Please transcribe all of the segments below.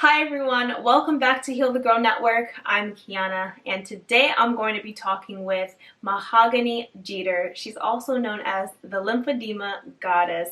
Hi everyone, welcome back to Heal the Girl Network. I'm Kiana, and today I'm going to be talking with Mahogany Jeter. She's also known as the Lymphedema Goddess.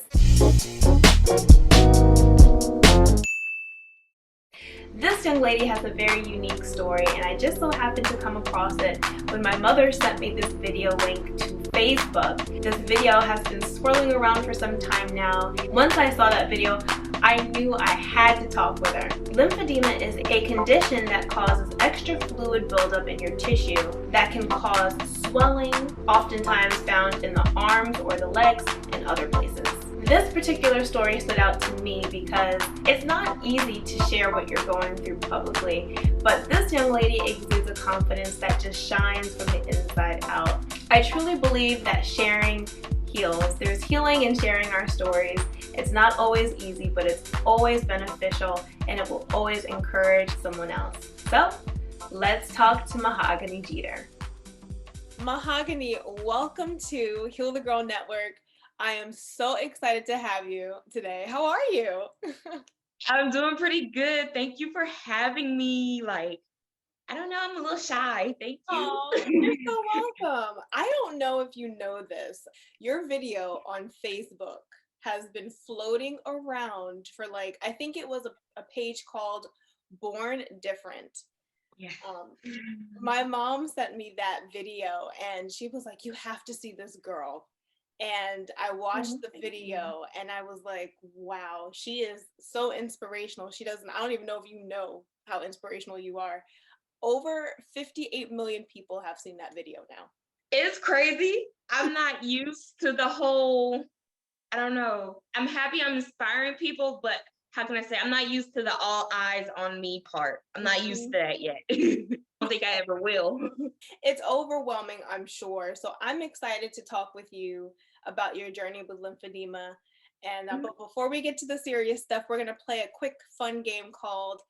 This young lady has a very unique story, and I just so happened to come across it when my mother sent me this video link to Facebook. This video has been swirling around for some time now. Once I saw that video, I knew I had to talk with her. Lymphedema is a condition that causes extra fluid buildup in your tissue that can cause swelling, oftentimes found in the arms or the legs and other places. This particular story stood out to me because it's not easy to share what you're going through publicly, but this young lady exudes a confidence that just shines from the inside out. I truly believe that sharing heals. There's healing in sharing our stories. It's not always easy, but it's always beneficial, and it will always encourage someone else. So let's talk to Mahogany Jeter. Mahogany, welcome to Heal the Girl Network. I am so excited to have you today. How are you? I'm doing pretty good. Thank you for having me. I don't know, I'm a little shy. Thank you. Oh, you're so welcome. I don't know if you know this. Your video on Facebook has been floating around for I think it was a page called Born Different. Yeah. My mom sent me that video and she was like, you have to see this girl. And I watched the video and I was like, wow, she is so inspirational. I don't even know if you know how inspirational you are. Over 58 million people have seen that video now. It's crazy. I'm not used to the whole, I don't know. I'm happy I'm inspiring people, but how can I say? I'm not used to the all eyes on me part. I'm not used to that yet. I don't think I ever will. It's overwhelming, I'm sure. So I'm excited to talk with you about your journey with lymphedema. And but before we get to the serious stuff, we're going to play a quick fun game called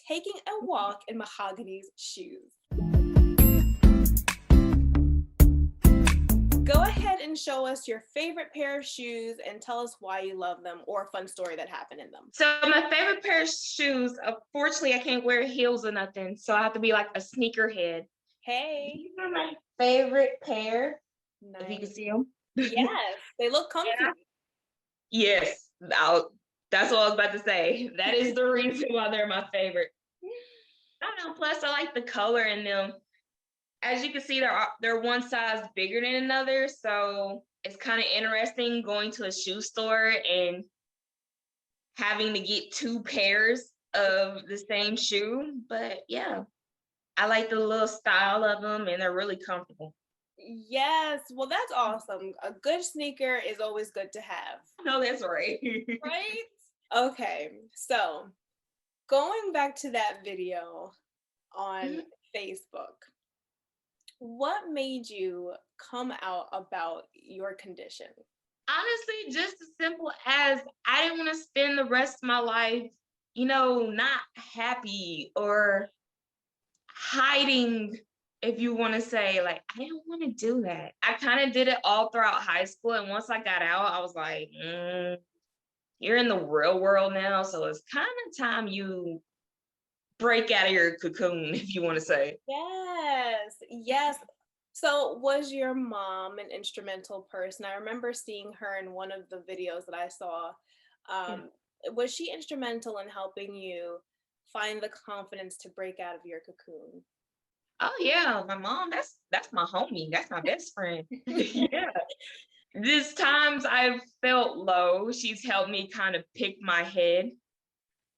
Taking a Walk in Mahogany's Shoes. Go ahead and show us your favorite pair of shoes and tell us why you love them or a fun story that happened in them. So my favorite pair of shoes, unfortunately, I can't wear heels or nothing. So I have to be like a sneakerhead. Hey. These are my favorite pair. Nice. If you can see them. Yes, they look comfy. Yeah. Yes, that's what I was about to say. That is the reason why they're my favorite. I don't know. Plus, I like the color in them. As you can see, they're one size bigger than another, so it's kind of interesting going to a shoe store and having to get two pairs of the same shoe. But yeah, I like the little style of them, and they're really comfortable. Yes, well, that's awesome. A good sneaker is always good to have. No, that's right. Right? Okay, so going back to that video on Facebook, what made you come out about your condition? Honestly, just as simple as I didn't want to spend the rest of my life, not happy or hiding, if you want to say. Like, I didn't want to do that. I kind of did it all throughout high school, and once I got out, I was like, you're in the real world now, so it's kind of time you break out of your cocoon, if you want to say. Yes. So was your mom an instrumental person? I remember seeing her in one of the videos that I saw. Was she instrumental in helping you find the confidence to break out of your cocoon? Oh yeah, my mom, that's my homie. That's my best friend. Yeah. These times I've felt low, she's helped me kind of pick my head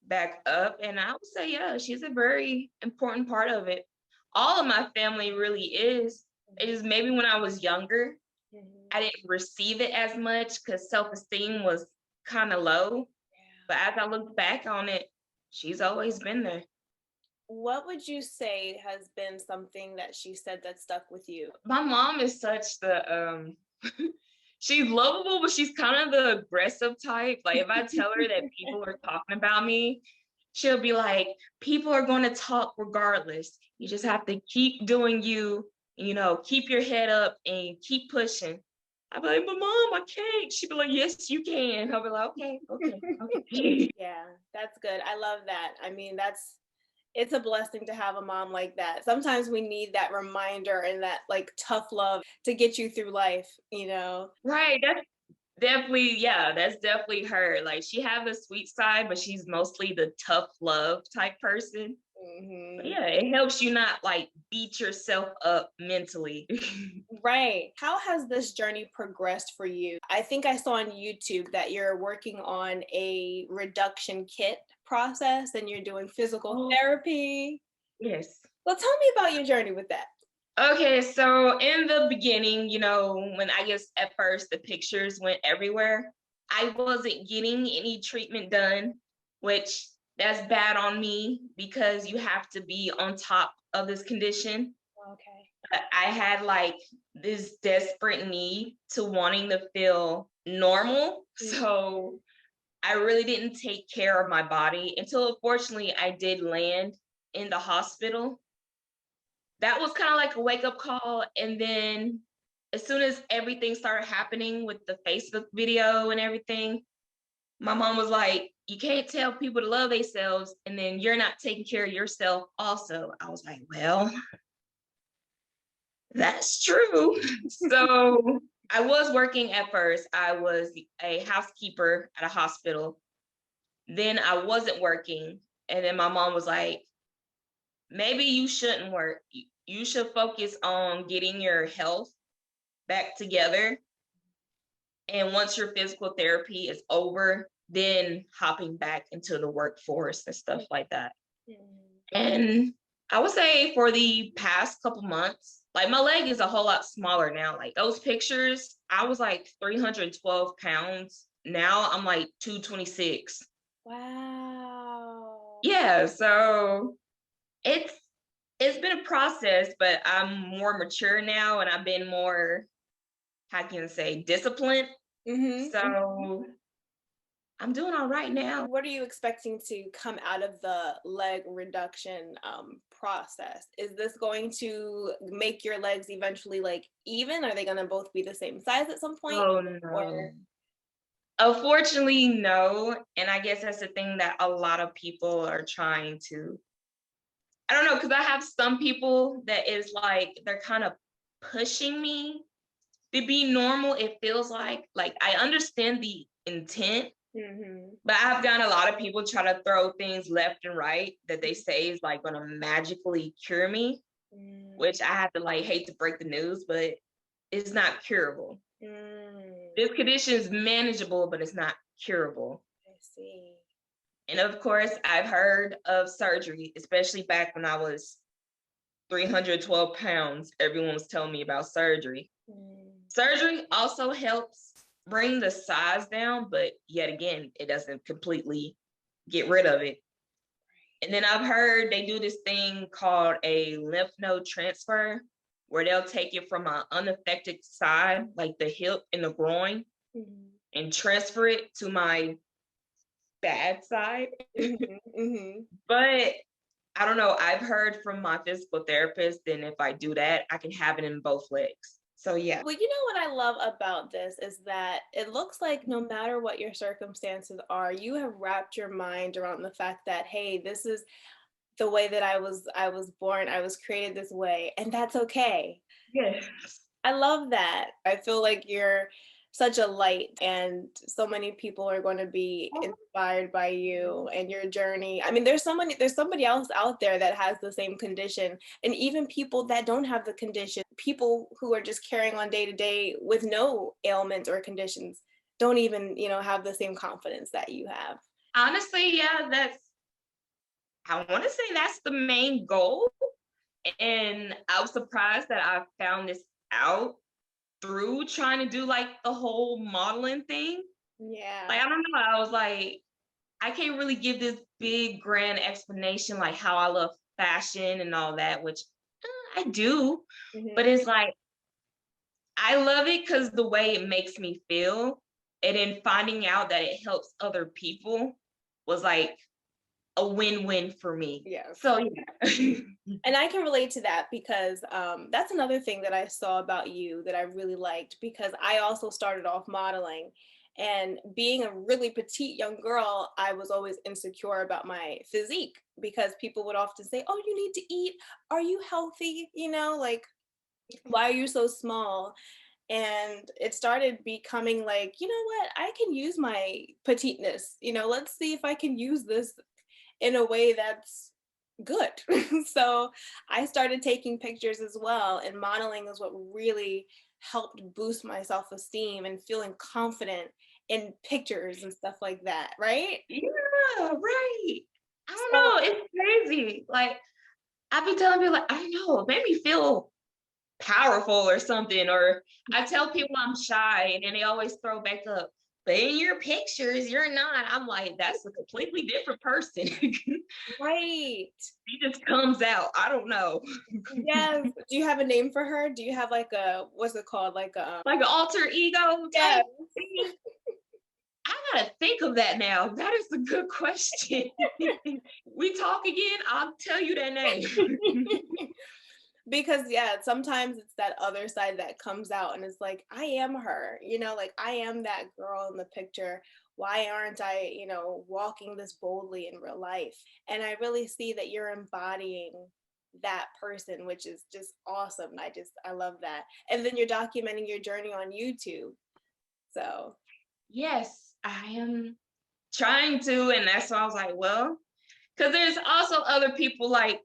back up. And I would say, yeah, she's a very important part of it. All of my family really is. It is maybe when I was younger, I didn't receive it as much because self-esteem was kind of low. But as I look back on it, she's always been there. What would you say has been something that she said that stuck with you? My mom is such the she's lovable, but she's kind of the aggressive type. Like if I tell her that people are talking about me, she'll be like, people are going to talk regardless. You just have to keep doing you, keep your head up and keep pushing. I'd be like, but mom, I can't. She'd be like, yes, you can. I'll be like, okay. Yeah, that's good. I love that. I mean, it's a blessing to have a mom like that. Sometimes we need that reminder and that like tough love to get you through life, you know? Right. That's definitely her. Like she have a sweet side, but she's mostly the tough love type person. But Hmm. yeah, it helps you not like beat yourself up mentally. Right. How has this journey progressed for you? I think I saw on YouTube that you're working on a reduction kit process and you're doing physical Oh, therapy. yes. Well, tell me about your journey with that. Okay, so in the beginning, when I guess at first the pictures went everywhere, I wasn't getting any treatment done, which that's bad on me because you have to be on top of this condition. Okay. But I had like this desperate need to wanting to feel normal. Mm. So I really didn't take care of my body until unfortunately I did land in the hospital. That was kind of like a wake up call. And then as soon as everything started happening with the Facebook video and everything, my mom was like, you can't tell people to love themselves and then you're not taking care of yourself also. I was like, well, that's true. So I was working at first. I was a housekeeper at a hospital. Then I wasn't working. And then my mom was like, maybe you shouldn't work. You should focus on getting your health back together. And once your physical therapy is over, then hopping back into the workforce and stuff like that. Mm. And I would say for the past couple months, like my leg is a whole lot smaller now. Like those pictures, I was like 312 pounds. Now I'm like 226. Wow. Yeah, so it's it's been a process, but I'm more mature now and I've been more, how can I say, disciplined. Mm-hmm. So I'm doing all right now. What are you expecting to come out of the leg reduction process? Is this going to make your legs eventually like even? Are they going to both be the same size at some point? Oh Or no. Unfortunately, no. And I guess that's the thing that a lot of people are trying to, I don't know, because I have some people that is like, they're kind of pushing me to be normal. It feels like I understand the intent, mm-hmm. but I've gotten a lot of people try to throw things left and right that they say is like gonna magically cure me, which I have to like hate to break the news, but it's not curable. Mm. This condition is manageable, but it's not curable. I see. And of course, I've heard of surgery, especially back when I was 312 pounds. Everyone was telling me about surgery. Mm. Surgery also helps bring the size down, but yet again, it doesn't completely get rid of it. And then I've heard they do this thing called a lymph node transfer, where they'll take it from an unaffected side, like the hip and the groin, Mm-hmm. and transfer it to my bad side. Mm-hmm. Mm-hmm. But I don't know. I've heard from my physical therapist, then if I do that, I can have it in both legs. So yeah. Well, you know what I love about this is that it looks like no matter what your circumstances are, you have wrapped your mind around the fact that, hey, this is the way that I was born, I was created this way, and that's okay. Yes. I love that. I feel like you're such a light and so many people are going to be inspired by you and your journey. I mean, there's somebody else out there that has the same condition, and even people that don't have the condition, people who are just carrying on day to day with no ailments or conditions don't even, have the same confidence that you have. Honestly, yeah, I want to say that's the main goal. And I was surprised that I found this out through trying to do like the whole modeling thing. Like, Yeah. I don't know. I was like, I can't really give this big grand explanation like how I love fashion and all that, which I do. But Mhm. it's like, I love it because the way it makes me feel. And then finding out that it helps other people was like a win-win for me. Yes. So yeah. And I can relate to that because that's another thing that I saw about you that I really liked, because I also started off modeling. And being a really petite young girl, I was always insecure about my physique because people would often say, "Oh, you need to eat. Are you healthy? You know, like, why are you so small?" And it started becoming like, you know what? I can use my petiteness. Let's see if I can use this in a way that's good. So I started taking pictures as well, and modeling is what really helped boost my self-esteem and feeling confident in pictures and stuff like that, right? Yeah, right. I don't So know. It's crazy. Like I be telling people, like, I don't know, it made me feel powerful or something. Or I tell people I'm shy, and then they always throw back up, but in your pictures, you're not. I'm like, that's a completely different person. right. He just comes out. I don't know. Yes. Do you have a name for her? Do you have like a, what's it called? Like a Like an alter ego yeah. type thing. I gotta think of that now. That is a good question. We talk again, I'll tell you that name. Because yeah, sometimes it's that other side that comes out and it's like, I am her, like I am that girl in the picture. Why aren't I, walking this boldly in real life? And I really see that you're embodying that person, which is just awesome. I love that. And then you're documenting your journey on YouTube. So Yes, I am trying to, and that's why I was like, well, because there's also other people like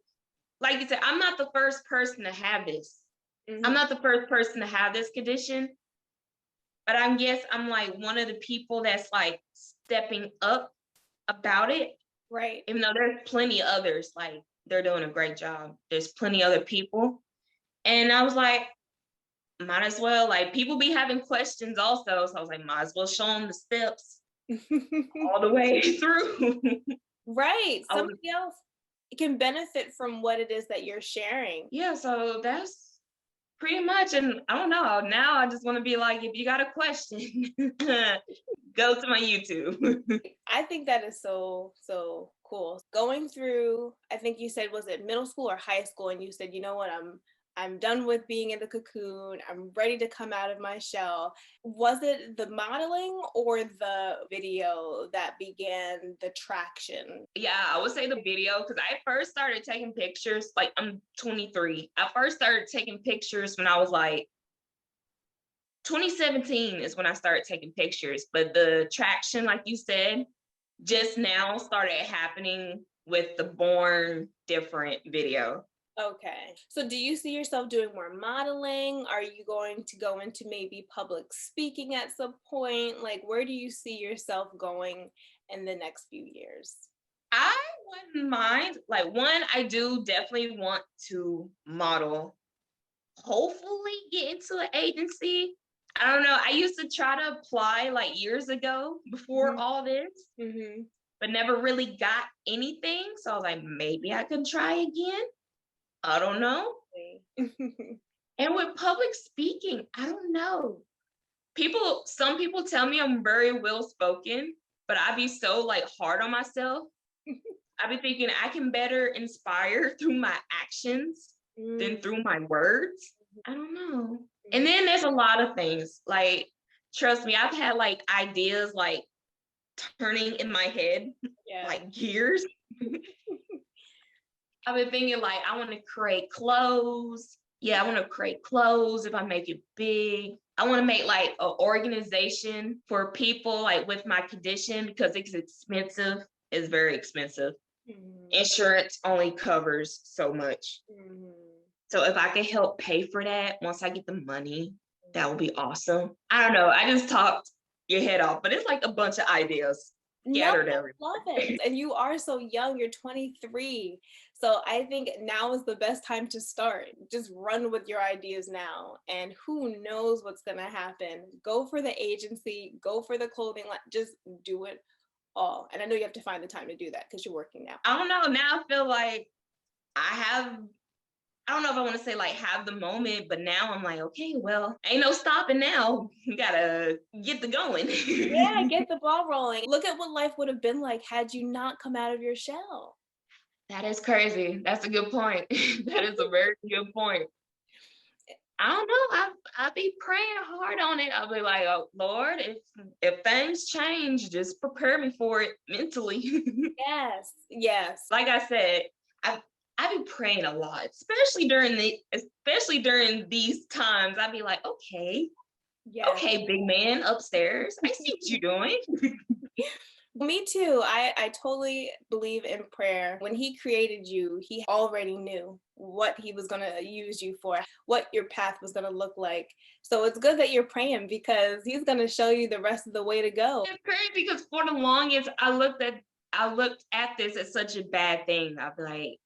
you said, I'm not the first person to have this. I'm mhm, not the first person to have this condition, but I guess I'm like one of the people that's like stepping up about it. right. Even though there's plenty of others, like they're doing a great job. There's plenty other people. And I was like, might as well, like people be having questions also. So I was like, might as well show them the steps all the way through. Right. I was, Somebody else can benefit from what it is that you're sharing. yeah, so that's pretty much. And I don't know. Now I just want to be like, if you got a question, go to my YouTube. I think that is so, so cool. Going through, I think you said, was it middle school or high school? And you said, you know what, I'm done with being in the cocoon. I'm ready to come out of my shell. Was it the modeling or the video that began the traction? Yeah, I would say the video, because I first started taking pictures, like I'm 23. I first started taking pictures when I was like 2017 is when I started taking pictures. But the traction, like you said, just now started happening with the Born Different video. Okay. So do you see yourself doing more modeling? Are you going to go into maybe public speaking at some point? Like, where do you see yourself going in the next few years? I wouldn't mind. Like, one, I do definitely want to model, hopefully get into an agency. I don't know. I used to try to apply like years ago before Mhm. all this, Mhm. but never really got anything. So I was like, maybe I could try again. I don't know. And with public speaking, I don't know. Some people tell me I'm very well spoken, but I be so like hard on myself. I be thinking I can better inspire through my actions than Mm. through my words. I don't know. And Mhm. then there's a lot of things like, trust me, I've had like ideas like turning in my head, Yeah. like gears. I've been thinking like I want to create clothes. Yeah, I want to create clothes if I make it big. I want to make like an organization for people like with my condition because it's expensive. It's very expensive. Mhm. Insurance only covers so much. Mhm. So if I could help pay for that once I get the money, that would be awesome. I don't know. I just talked your head off, but it's like a bunch of ideas No, scattered I everywhere. love it. And you are so young, you're 23. So I think now is the best time to start. Just run with your ideas now. And who knows what's going to happen. Go for the agency, go for the clothing line, just do it all. And I know you have to find the time to do that because you're working now. I don't know. Now I feel like I have I don't know if I want to say like have the moment, but now I'm like, okay, well, ain't no stopping now. You gotta get the going. Yeah, get the ball rolling. Look at what life would have been like had you not come out of your shell. That is crazy. That's a good point. That is a very good point. I don't know. I be praying hard on it. I'll be like, oh Lord, if things change, just prepare me for it mentally. Yes, yes. Like I said, I be praying a lot, especially during these times. I'd be like, Yes. okay, big man upstairs. I see what you're doing. Me too. I totally believe in prayer. When he created you, he already knew what he was going to use you for, what your path was going to look like. So it's good that you're praying because he's going to show you the rest of the way to go. It's crazy because for the longest I looked at this as such a bad thing. I'd be like,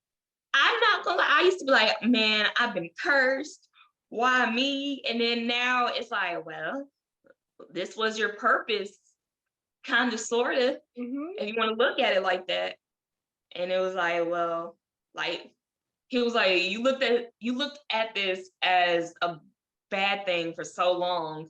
I'm not gonna lie, I used to be like, man, I've been cursed. Why me? And then now it's like, well, this was your purpose, kind of, sort of, Hmm. if you want to look at it like that. And it was like, well, like he was like, you looked at this as a bad thing for so long.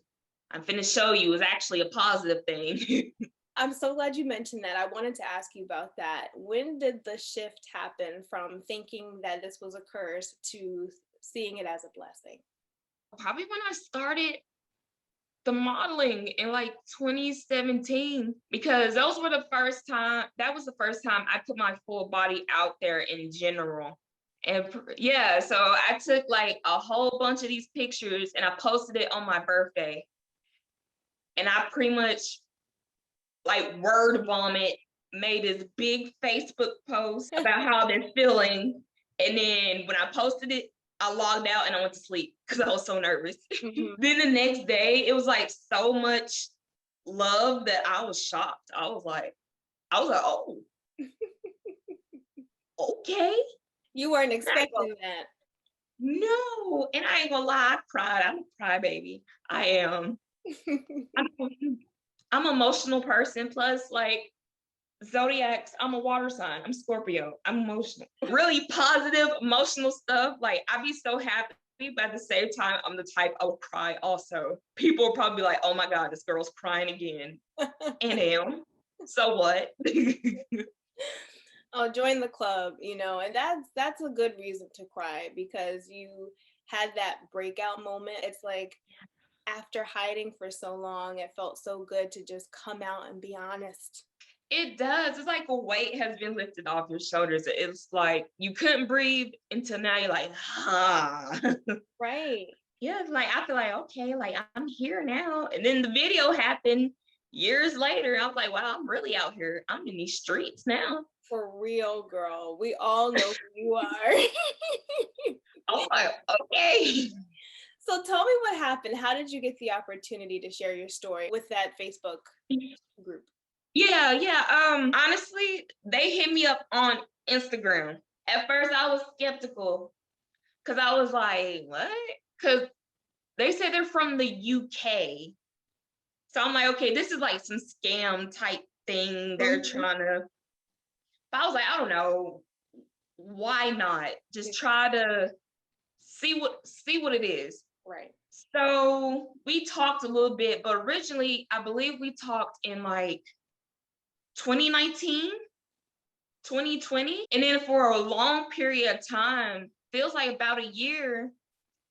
I'm finna show you it's actually a positive thing. I'm so glad you mentioned that. I wanted to ask you about that. When did the shift happen from thinking that this was a curse to seeing it as a blessing? Probably when I started the modeling in like 2017, because that was the first time I put my full body out there in general. And yeah, so I took like a whole bunch of these pictures and I posted it on my birthday. And I pretty much like word vomit, made this big Facebook post about how I've been feeling. And then when I posted it, I logged out and I went to sleep because I was so nervous. Mhm. Then the next day, it was like so much love that I was shocked. I was like, oh, okay. You weren't And I ain't gonna- expecting that. no, and I ain't gonna lie, I cried. I'm a crybaby. I am. I'm, I'm an emotional person. Plus, like zodiacs, I'm a water sign. I'm Scorpio. I'm emotional. Really positive, emotional stuff. Like I be so happy, but at the same time, I'm the type I would cry also. People will probably be like, oh my God, this girl's crying again. And am. So what? Oh, join the club, and that's a good reason to cry because you had that breakout moment. It's like after hiding for so long, it felt so good to just come out and be honest. It does. It's like a weight has been lifted off your shoulders. It's like you couldn't breathe until now you're like, ah. Right. Yeah, it's like I feel like, okay, like I'm here now. And then the video happened years later. I was like, wow, I'm really out here. I'm in these streets now. For real, girl. We all know who you are. I was like, okay. So tell me what happened. How did you get the opportunity to share your story with that Facebook group? Yeah. Honestly, they hit me up on Instagram. At first I was skeptical because I was like, what? Because they said they're from the UK. So I'm like, okay, this is like some scam type thing. They're trying to, but I was like, I don't know. Why not? Just try to see what it is. Right. So we talked a little bit, but originally I believe we talked in like 2019, 2020. And then for a long period of time, feels like about a year,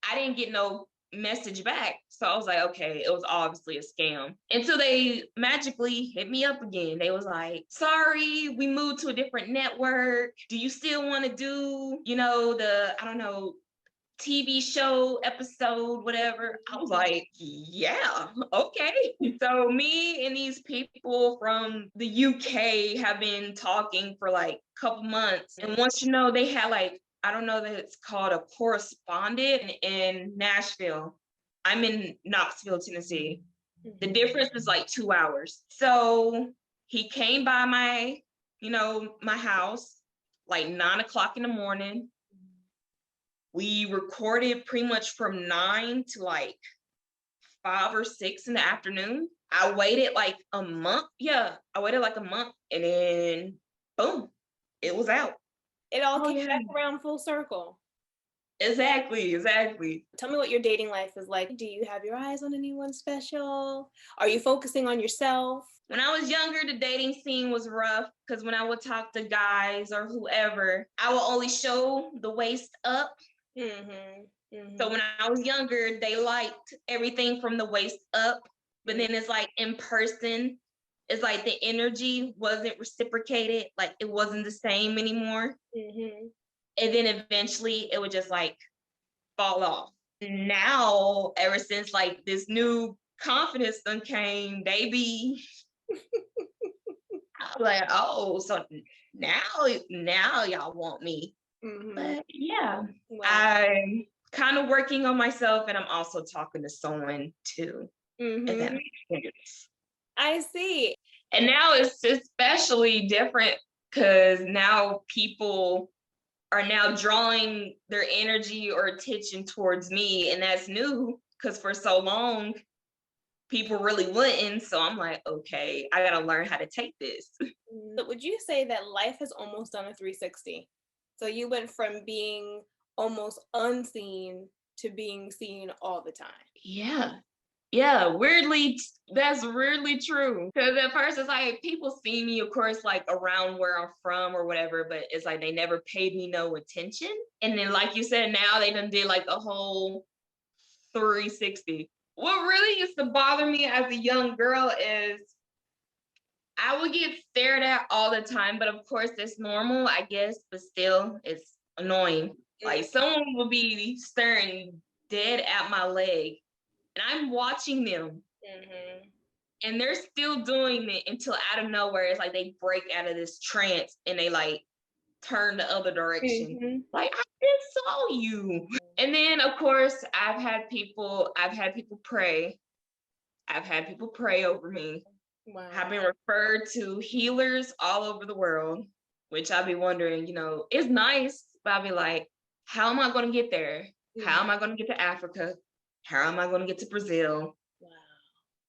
I didn't get no message back. So I was like, okay, it was obviously a scam. Until they magically hit me up again. They was like, sorry, we moved to a different network. Do you still want to do, I don't know, TV show episode, whatever? I was like, yeah, okay. So me and these people from the UK have been talking for like a couple months. And once they had like, I don't know that it's called a correspondent in Nashville. I'm in Knoxville, Tennessee. The difference is like 2 hours. So he came by my house like 9 o'clock in the morning. We recorded pretty much from 9 to like 5 or 6 in the afternoon. I waited like a month. Yeah, I waited like a month and then boom, it was out. It all Oh came yeah. back around full circle. Exactly. Tell me what your dating life is like. Do you have your eyes on anyone special? Are you focusing on yourself? When I was younger, the dating scene was rough because when I would talk to guys or whoever, I would only show the waist up. So when I was younger, they liked everything from the waist up, but then it's like in person, it's like the energy wasn't reciprocated, like it wasn't the same anymore. And then eventually it would just like fall off. Now, ever since like this new confidence done came, baby, I'm like, oh, so now y'all want me. But yeah, Wow. I'm kind of working on myself and I'm also talking to someone too. If that makes sense. I see. And now it's especially different because now people are now drawing their energy or attention towards me. And that's new because for so long, people really wouldn't. So I'm like, okay, I got to learn how to take this. But would you say that life has almost done a 360? So you went from being almost unseen to being seen all the time. Yeah, weirdly, that's weirdly true. Because at first it's like people see me, of course, like around where I'm from or whatever, but it's like they never paid me no attention. And then, like you said, now they done did like the whole 360. What really used to bother me as a young girl is I would get stared at all the time, but of course it's normal, I guess, but still it's annoying. Like someone will be staring dead at my leg and I'm watching them. And they're still doing it until out of nowhere, it's like they break out of this trance and they like turn the other direction. Like, I just saw you. And then of course I've had people pray. I've had people pray over me. Wow. I've been referred to healers all over the world, which I'd be wondering, it's nice, but I'd be like, how am I going to get there? How am I going to get to Africa? How am I going to get to Brazil? Wow.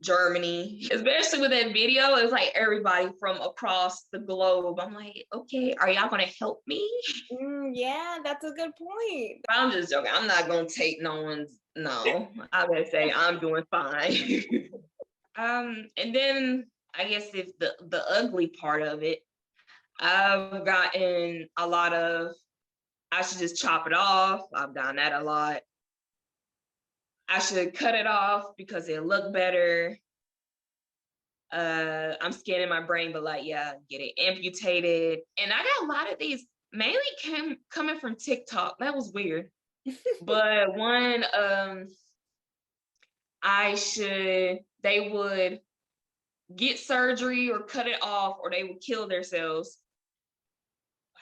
Germany, especially with that video, it was like everybody from across the globe. I'm like, okay, are y'all gonna help me? Yeah, that's a good point. I'm just joking. I'm not gonna take no. I'm gonna say I'm doing fine. And then I guess if the ugly part of it, I've gotten a lot of I should just chop it off. I've gotten that a lot. I should cut it off because it look better. I'm scanning my brain, but like, yeah, get it amputated. And I got a lot of these mainly coming from TikTok. That was weird. But one, they would get surgery or cut it off, or they would kill themselves. Wow.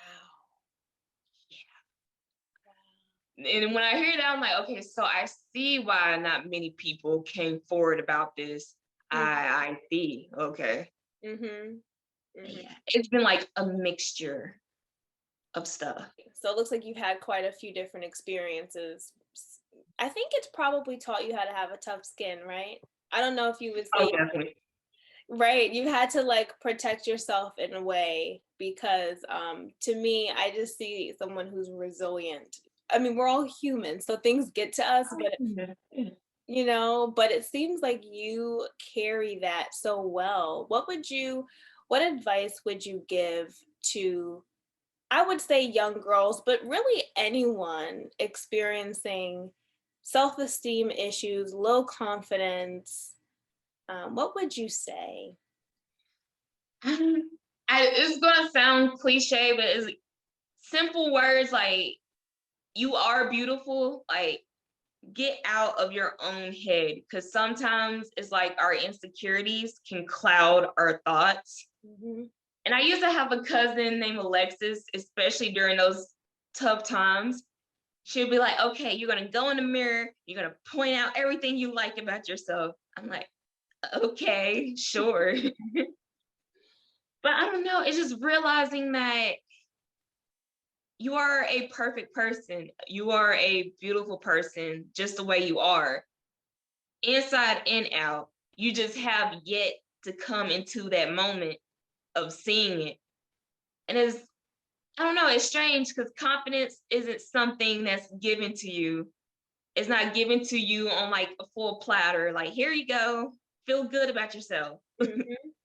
Yeah. And when I hear that, I'm like, okay, so I see why not many people came forward about this. I see. Okay. Yeah, it's been like a mixture of stuff. So it looks like you've had quite a few different experiences. I think it's probably taught you how to have a tough skin, right? I don't know if you would say, definitely. Right, you had to like protect yourself in a way because to me, I just see someone who's resilient. I mean, we're all human, so things get to us, but but it seems like you carry that so well. What advice would you give to, I would say young girls, but really anyone experiencing self-esteem issues, low confidence? What would you say? It's gonna sound cliche, but it's simple words like you are beautiful. Like get out of your own head because sometimes it's like our insecurities can cloud our thoughts. And I used to have a cousin named Alexis, especially during those tough times. She'd be like, okay, you're going to go in the mirror. You're going to point out everything you like about yourself. I'm like, okay, sure. But I don't know. It's just realizing that you are a perfect person. You are a beautiful person, just the way you are, inside and out. You just have yet to come into that moment of seeing it. And it's I don't know, it's strange because confidence isn't something that's given to you. It's not given to you on like a full platter. Like, here you go, feel good about yourself.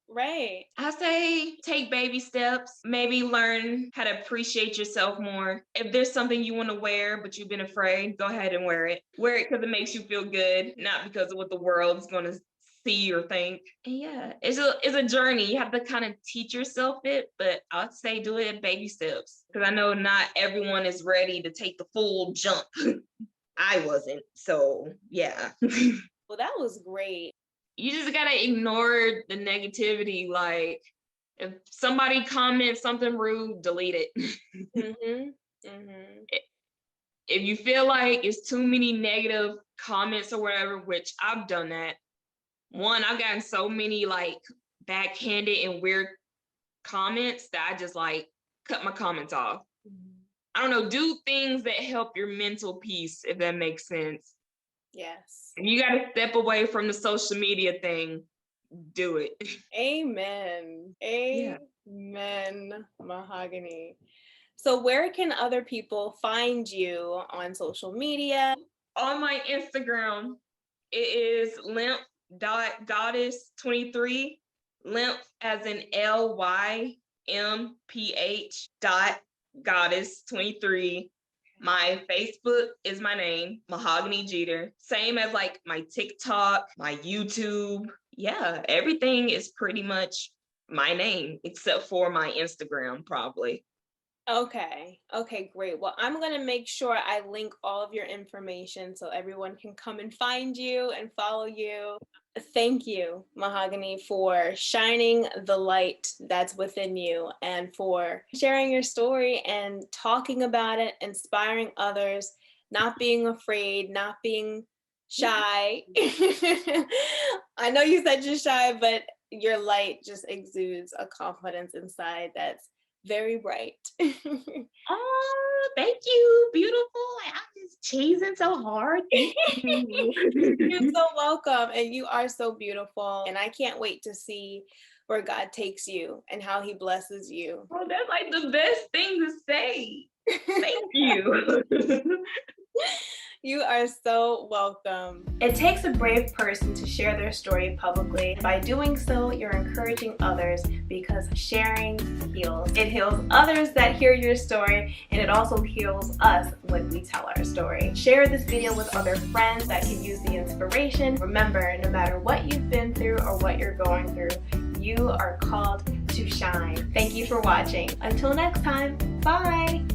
Right. I say take baby steps, maybe learn how to appreciate yourself more. If there's something you want to wear, but you've been afraid, go ahead and wear it. Wear it because it makes you feel good, not because of what the world's going to see or think. And yeah, it's a journey. You have to kind of teach yourself it, but I'd say do it in baby steps because I know not everyone is ready to take the full jump. I wasn't. So yeah. Well, that was great. You just gotta ignore the negativity. Like, if somebody comments something rude, delete it. If you feel like it's too many negative comments or whatever, which I've done that. One, I've gotten so many like backhanded and weird comments that I just like cut my comments off. I don't know, do things that help your mental peace, if that makes sense. Yes. You got to step away from the social media thing. Do it. Amen. Yeah. Amen, Mahogany. So where can other people find you on social media? On my Instagram, it is lymph.goddess23. Lymph as in LYMPH.goddess23. My Facebook is my name, Mahogany Jeter. Same as like my TikTok, my YouTube. Yeah, everything is pretty much my name, except for my Instagram, probably. Okay. Okay, great. Well, I'm going to make sure I link all of your information so everyone can come and find you and follow you. Thank you, Mahogany, for shining the light that's within you and for sharing your story and talking about it, inspiring others, not being afraid, not being shy. I know you said you're shy, but your light just exudes a confidence inside that's very bright. Oh, thank you. Beautiful. I'm just cheesing so hard. Thank you. You're so welcome. And you are so beautiful. And I can't wait to see where God takes you and how he blesses you. Oh, that's like the best thing to say. Thank you. You are so welcome. It takes a brave person to share their story publicly. By doing so, you're encouraging others because sharing heals. It heals others that hear your story, and it also heals us when we tell our story. Share this video with other friends that can use the inspiration. Remember, no matter what you've been through or what you're going through, you are called to shine. Thank you for watching. Until next time, bye.